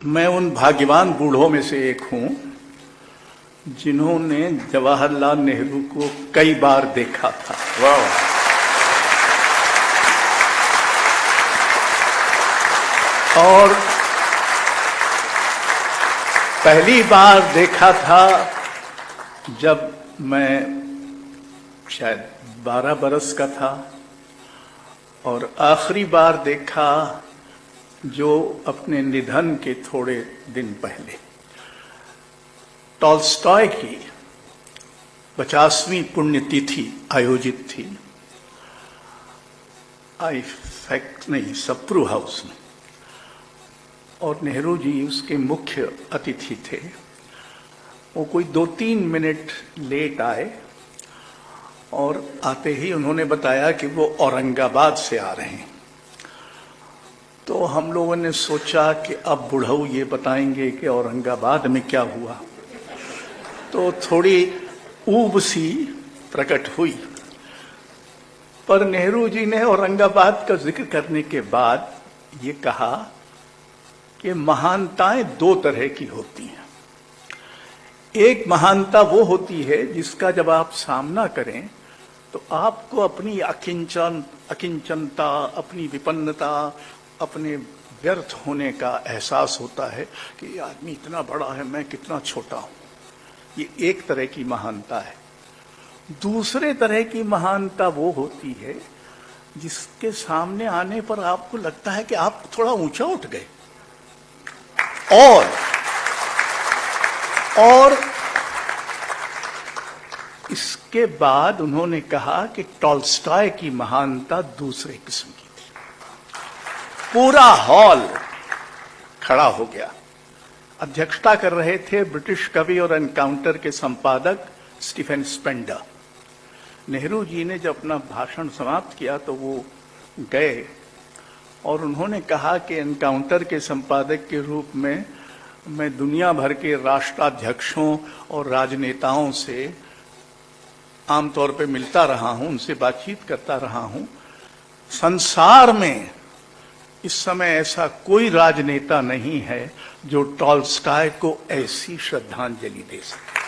मैं उन भाग्यवान बूढ़ों में से एक हूं जिन्होंने जवाहरलाल नेहरू को कई बार देखा था। वाह। और पहली बार देखा था जब मैं शायद 12 बरस का था, और आखिरी बार देखा जो अपने निधन के थोड़े दिन पहले। टॉल्स्टॉय की 50वीं पुण्यतिथि आयोजित थी सप्रू हाउस में, और नेहरू जी उसके मुख्य अतिथि थे। वो कोई 2-3 मिनट लेट आए और आते ही उन्होंने बताया कि वो औरंगाबाद से आ रहे हैं। तो हम लोगों ने सोचा कि अब बुढ़ऊ ये बताएंगे कि औरंगाबाद में क्या हुआ, तो थोड़ी ऊब सी प्रकट हुई। पर नेहरू जी ने औरंगाबाद का जिक्र करने के बाद ये कहा कि महानताएं 2 तरह की होती हैं। एक महानता वो होती है जिसका जब आप सामना करें तो आपको अपनी अकिंचनता, अपनी विपन्नता, अपने व्यर्थ होने का एहसास होता है कि ये आदमी इतना बड़ा है, मैं कितना छोटा हूं। ये एक तरह की महानता है। दूसरे तरह की महानता वो होती है जिसके सामने आने पर आपको लगता है कि आप थोड़ा ऊंचा उठ गए। और इसके बाद उन्होंने कहा कि टॉल्स्टॉय की महानता दूसरे किस्म की थी। पूरा हॉल खड़ा हो गया। अध्यक्षता कर रहे थे ब्रिटिश कवि और एनकाउंटर के संपादक स्टीफन स्पेंडर। नेहरू जी ने जब अपना भाषण समाप्त किया तो वो गए और उन्होंने कहा कि एनकाउंटर के संपादक के रूप में मैं दुनिया भर के राष्ट्राध्यक्षों और राजनेताओं से आमतौर पे मिलता रहा हूं, उनसे बातचीत करता रहा हूं। संसार में इस समय ऐसा कोई राजनेता नहीं है जो टॉल्स्टॉय को ऐसी श्रद्धांजलि दे सके।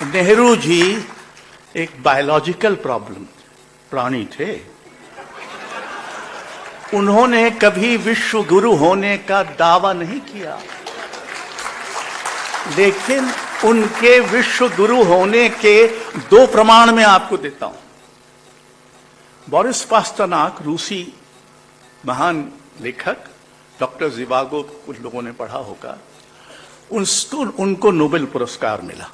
नेहरू जी एक बायोलॉजिकल प्रॉब्लम प्राणी थे। उन्होंने कभी विश्व गुरु होने का दावा नहीं किया, लेकिन उनके विश्व गुरु होने के 2 प्रमाण मैं आपको देता हूं। बोरिस पास्टरनाक, रूसी महान लेखक, डॉक्टर ज़िवागो कुछ लोगों ने पढ़ा होगा, उनको नोबेल पुरस्कार मिला।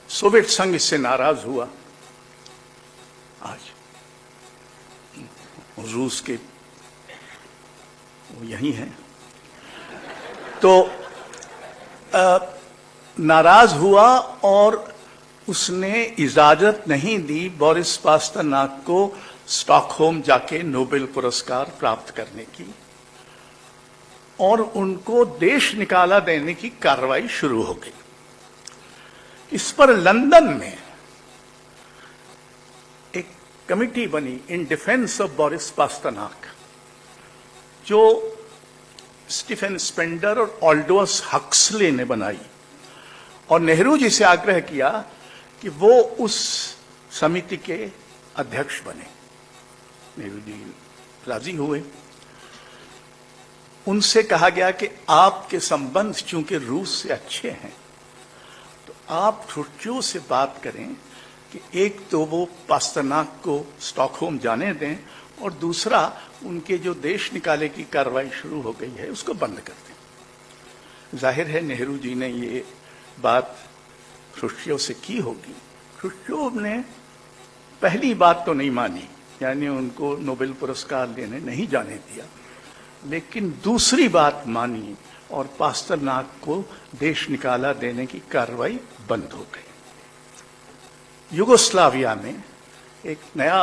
सोवियत संघ इससे नाराज हुआ। आज रूस के वो यही हैं, तो नाराज हुआ और उसने इजाजत नहीं दी बोरिस पास्टरनाक को स्टॉकहोम जाके नोबेल पुरस्कार प्राप्त करने की, और उनको देश निकाला देने की कार्रवाई शुरू हो गई। इस पर लंदन में एक कमिटी बनी इन डिफेंस ऑफ बोरिस पास्टरनाक, जो स्टीफन स्पेंडर और ऑल्डोस हक्सले ने बनाई, और नेहरू जी से आग्रह किया कि वो उस समिति के अध्यक्ष बने। नेहरू जी राजी हुए। उनसे कहा गया कि आपके संबंध चूंकि रूस से अच्छे हैं तो आप खुर्चियों से बात करें कि एक तो वो पास्टरनाक को स्टॉकहोम जाने दें, और दूसरा उनके जो देश निकाले की कार्रवाई शुरू हो गई है उसको बंद कर दें। जाहिर है नेहरू जी ने ये बात खुर्चियों से की होगी। खुर्चियों ने पहली बात तो नहीं मानी, यानी उनको नोबेल पुरस्कार लेने नहीं जाने दिया, लेकिन दूसरी बात मानी और पास्टरनाक को देश निकाला देने की कार्रवाई बंद हो गई। युगोस्लाविया में एक नया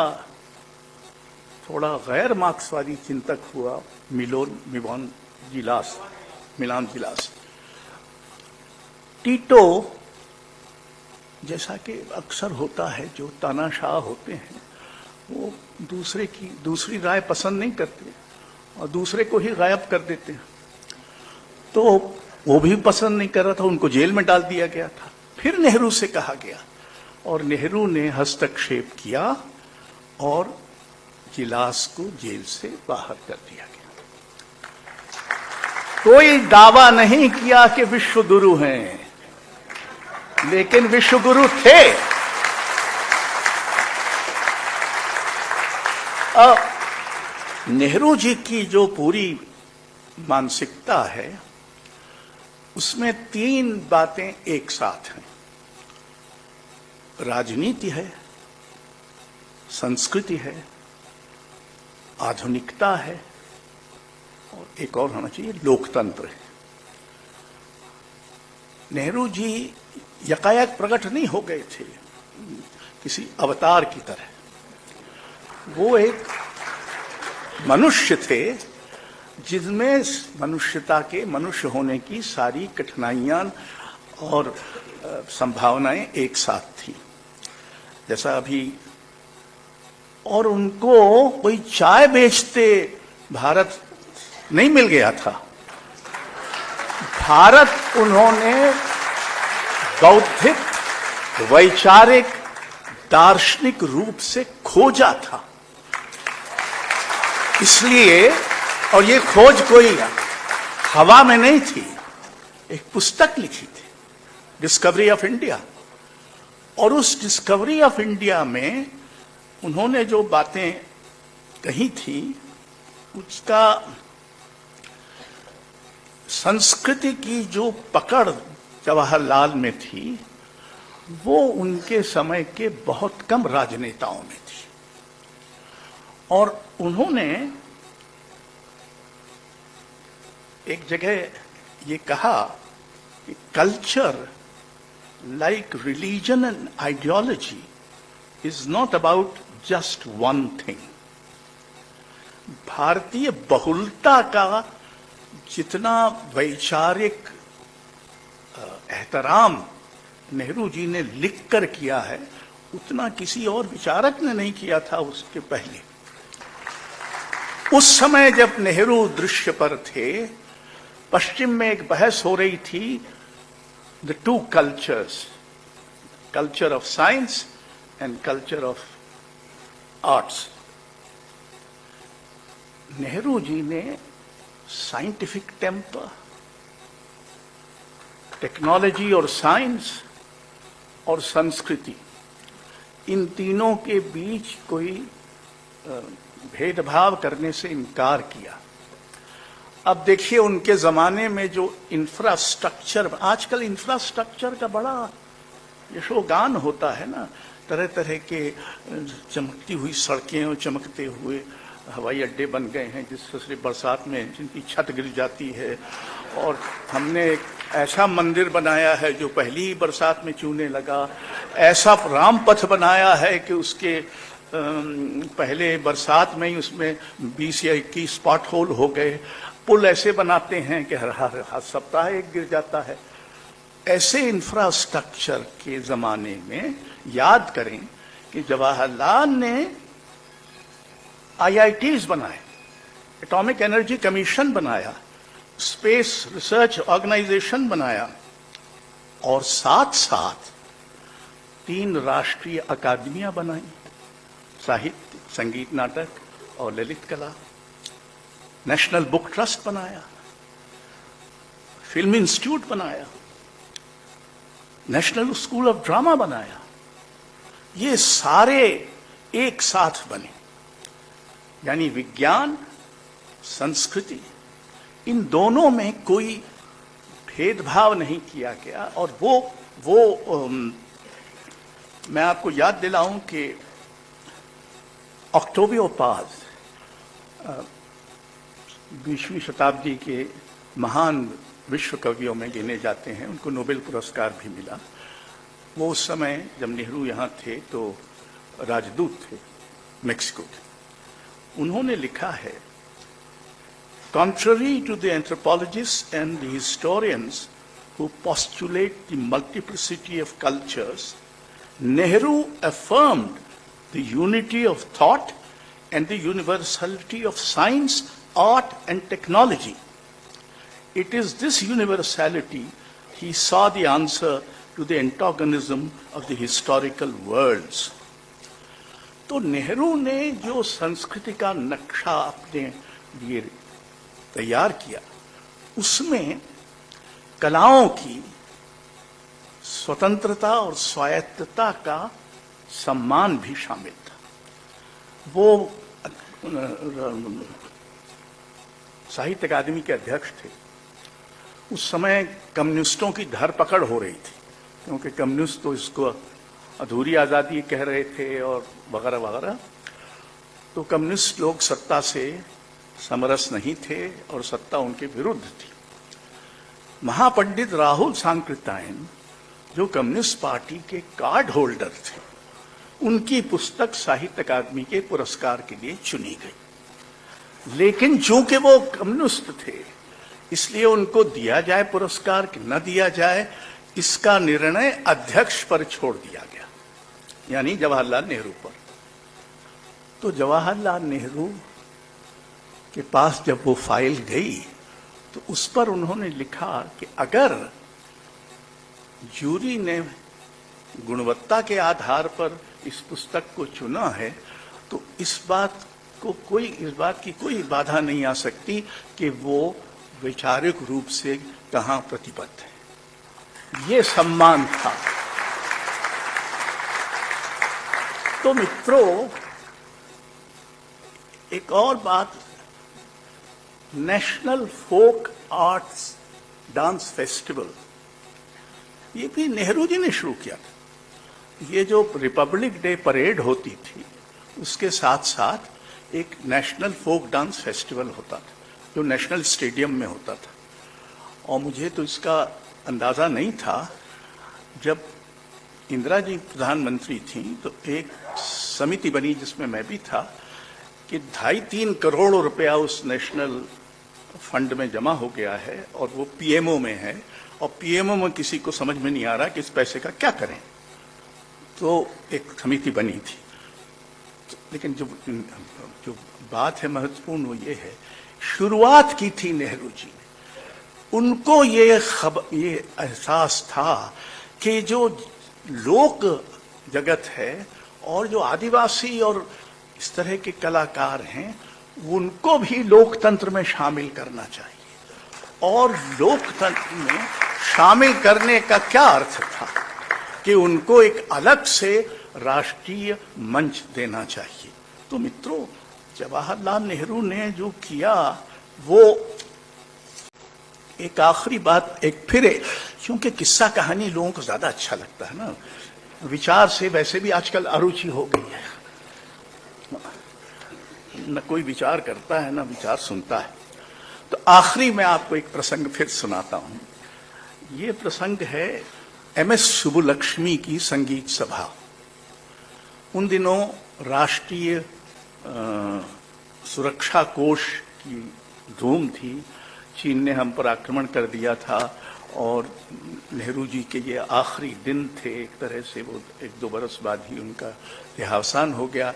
थोड़ा गैर मार्क्सवादी चिंतक हुआ, मिलान जिलास। टीटो जैसा कि अक्सर होता है, जो तानाशाह होते हैं, वो दूसरी राय पसंद नहीं करते और दूसरे को ही गायब कर देते हैं। तो वो भी पसंद नहीं कर रहा था, उनको जेल में डाल दिया गया था। फिर नेहरू से कहा गया और नेहरू ने हस्तक्षेप किया और जिलास को जेल से बाहर कर दिया गया। कोई दावा नहीं किया कि विश्व गुरु हैं, लेकिन विश्व गुरु थे। नेहरू जी की जो पूरी मानसिकता है उसमें 3 बातें एक साथ हैं। राजनीति है, संस्कृति है, आधुनिकता है और एक और होना चाहिए लोकतंत्र है। नेहरू जी यकायक प्रकट नहीं हो गए थे किसी अवतार की तरह। वो एक मनुष्य थे जिसमें मनुष्यता के मनुष्य होने की सारी कठिनाइयां और संभावनाएं एक साथ थी। जैसा अभी, और उनको कोई चाय बेचते भारत नहीं मिल गया था। भारत उन्होंने बौद्धिक, वैचारिक, दार्शनिक रूप से खोजा था। इसलिए, और ये खोज कोई हवा में नहीं थी, एक पुस्तक लिखी थी, डिस्कवरी ऑफ इंडिया। और उस डिस्कवरी ऑफ इंडिया में उन्होंने जो बातें कही थी उसका संस्कृति की जो पकड़ जवाहरलाल में थी वो उनके समय के बहुत कम राजनेताओं में थी। और उन्होंने एक जगह ये कहा कि culture like religion and ideology is not about just one thing. भारतीय बहुलता का जितना वैचारिक एहतराम नेहरू जी ने लिखकर किया है उतना किसी और विचारक ने नहीं किया था उसके पहले। उस समय जब नेहरू दृश्य पर थे, पश्चिम में एक बहस हो रही थी, the two cultures, culture of science and culture of arts. Nehru ji ने साइंटिफिक टेम्पर, टेक्नोलॉजी और साइंस और संस्कृति, इन तीनों के बीच कोई भेदभाव करने से इनकार किया। अब देखिए उनके जमाने में जो इंफ्रास्ट्रक्चर, आजकल इंफ्रास्ट्रक्चर का बड़ा यशोगान होता है ना, तरह तरह के चमकती हुई सड़कें और चमकते हुए हवाई अड्डे बन गए हैं जिससे सिर्फ बरसात में जिनकी छत गिर जाती है। और हमने एक ऐसा मंदिर बनाया है जो पहली ही बरसात में चूने लगा, ऐसा रामपथ बनाया है कि उसके पहले बरसात में ही उसमें 20 या 21 स्पॉट होल हो गए। पुल ऐसे बनाते हैं कि हर सप्ताह एक गिर जाता है। ऐसे इंफ्रास्ट्रक्चर के जमाने में याद करें कि जवाहरलाल ने IITs बनाए, एटॉमिक एनर्जी कमीशन बनाया, स्पेस रिसर्च ऑर्गेनाइजेशन बनाया और साथ साथ 3 राष्ट्रीय अकादमियां बनाई, साहित्य, संगीत, नाटक और ललित कला। नेशनल बुक ट्रस्ट बनाया, फिल्म इंस्टीट्यूट बनाया, नेशनल स्कूल ऑफ ड्रामा बनाया। ये सारे एक साथ बने, यानी विज्ञान, संस्कृति, इन दोनों में कोई भेदभाव नहीं किया गया। और वो मैं आपको याद दिलाऊं कि ऑक्टेवियो पाज 20वीं शताब्दी के महान विश्व कवियों में गिने जाते हैं, उनको नोबेल पुरस्कार भी मिला। वो उस समय जब नेहरू यहाँ थे तो राजदूत थे मेक्सिको के। उन्होंने लिखा है, contrary to the anthropologists and the historians who postulate the multiplicity of cultures, Nehru affirmed the unity of thought and the universality of science, art and technology. It is this universality he saw the answer to the antagonism of the historical worlds. तो नेहरू ने जो संस्कृति का नक्शा अपने लिए तैयार किया, उसमें कलाओं की स्वतंत्रता और स्वायत्तता का सम्मान भी शामिल था। वो साहित्य अकादमी के अध्यक्ष थे। उस समय कम्युनिस्टों की धरपकड़ हो रही थी, क्योंकि कम्युनिस्ट तो इसको अधूरी आज़ादी कह रहे थे और वगैरह वगैरह। तो कम्युनिस्ट लोग सत्ता से समरस नहीं थे और सत्ता उनके विरुद्ध थी। महापंडित राहुल सांकृत्यायन, जो कम्युनिस्ट पार्टी के कार्ड होल्डर थे, उनकी पुस्तक साहित्य अकादमी के पुरस्कार के लिए चुनी गई। लेकिन चूंकि वो कम्युनिस्ट थे, इसलिए उनको दिया जाए पुरस्कार कि न दिया जाए, इसका निर्णय अध्यक्ष पर छोड़ दिया गया, यानी जवाहरलाल नेहरू पर। तो जवाहरलाल नेहरू के पास जब वो फाइल गई, तो उस पर उन्होंने लिखा कि अगर जूरी ने गुणवत्ता के आधार पर इस पुस्तक को चुना है, तो इस बात की कोई बाधा नहीं आ सकती कि वो वैचारिक रूप से कहां प्रतिबद्ध है। ये सम्मान था। तो मित्रों, एक और बात, national folk arts dance festival, ये भी नेहरू जी ने शुरू किया था। ये जो रिपब्लिक डे परेड होती थी, उसके साथ साथ एक नेशनल फोक डांस फेस्टिवल होता था, जो नेशनल स्टेडियम में होता था। और मुझे तो इसका अंदाजा नहीं था। जब इंदिरा जी प्रधानमंत्री थी, तो एक समिति बनी जिसमें मैं भी था, कि 2.5-3 करोड़ रुपया उस नेशनल फंड में जमा हो गया है और वो पीएमओ में है, और पीएमओ में किसी को समझ में नहीं आ रहा कि इस पैसे का क्या करें। तो एक समिति बनी थी। लेकिन जो बात है महत्वपूर्ण, वो ये है, शुरुआत की थी नेहरू जी ने। उनको ये एहसास था कि जो लोक जगत है और जो आदिवासी और इस तरह के कलाकार हैं, उनको भी लोकतंत्र में शामिल करना चाहिए। और लोकतंत्र में शामिल करने का क्या अर्थ था कि उनको एक अलग से राष्ट्रीय मंच देना चाहिए। तो मित्रों, जवाहरलाल नेहरू ने जो किया, वो एक आखिरी बात, एक फिर, क्योंकि किस्सा कहानी लोगों को ज्यादा अच्छा लगता है ना, विचार से वैसे भी आजकल अरुचि हो गई है, न कोई विचार करता है न विचार सुनता है। तो आखिरी में आपको एक प्रसंग फिर सुनाता हूं। ये प्रसंग है एमएस सुब्बुलक्ष्मी की संगीत सभा। उन दिनों राष्ट्रीय सुरक्षा कोष की धूम थी। चीन ने हम पर आक्रमण कर दिया था और नेहरू जी के ये आखिरी दिन थे। एक तरह से वो 1-2 बरस बाद ही उनका देहावसान हो गया।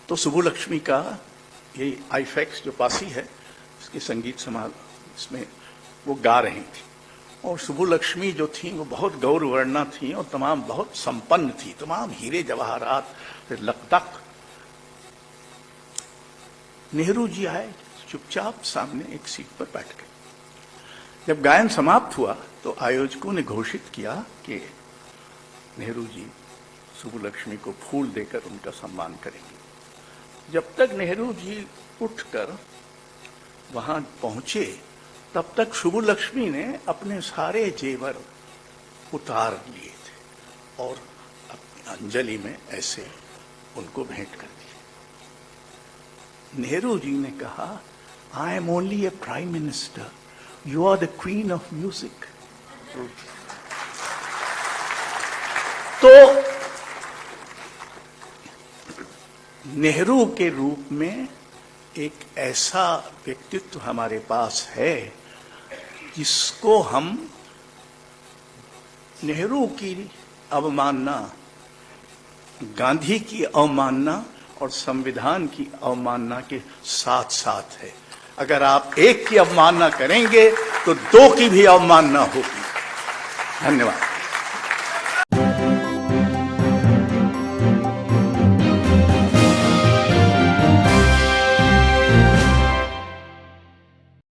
तो सुब्बुलक्ष्मी का ये आईफेक्स जो पासी है, इसकी संगीत समारोह, इसमें वो गा रही थी। और सुब्बुलक्ष्मी जो थी, वो बहुत गौरवर्णा थी और तमाम बहुत संपन्न थी, तमाम हीरे जवाहरात फिर लकदक। नेहरू जी आए, चुपचाप सामने एक सीट पर बैठ गए। जब गायन समाप्त हुआ तो आयोजकों ने घोषित किया कि नेहरू जी सुब्बुलक्ष्मी को फूल देकर उनका सम्मान करेंगे। जब तक नेहरू जी उठकर वहां पहुंचे, तब तक सुब्बुलक्ष्मी ने अपने सारे जेवर उतार लिए थे और अपनी अंजलि में ऐसे उनको भेंट कर दिए। नेहरू जी ने कहा, I am only a prime minister, you are the queen of music. तो नेहरू के रूप में एक ऐसा व्यक्तित्व हमारे पास है जिसको हम नेहरू की अवमानना गांधी की अवमानना और संविधान की अवमानना के साथ साथ है। अगर आप एक की अवमानना करेंगे तो दो की भी अवमानना होगी। धन्यवाद।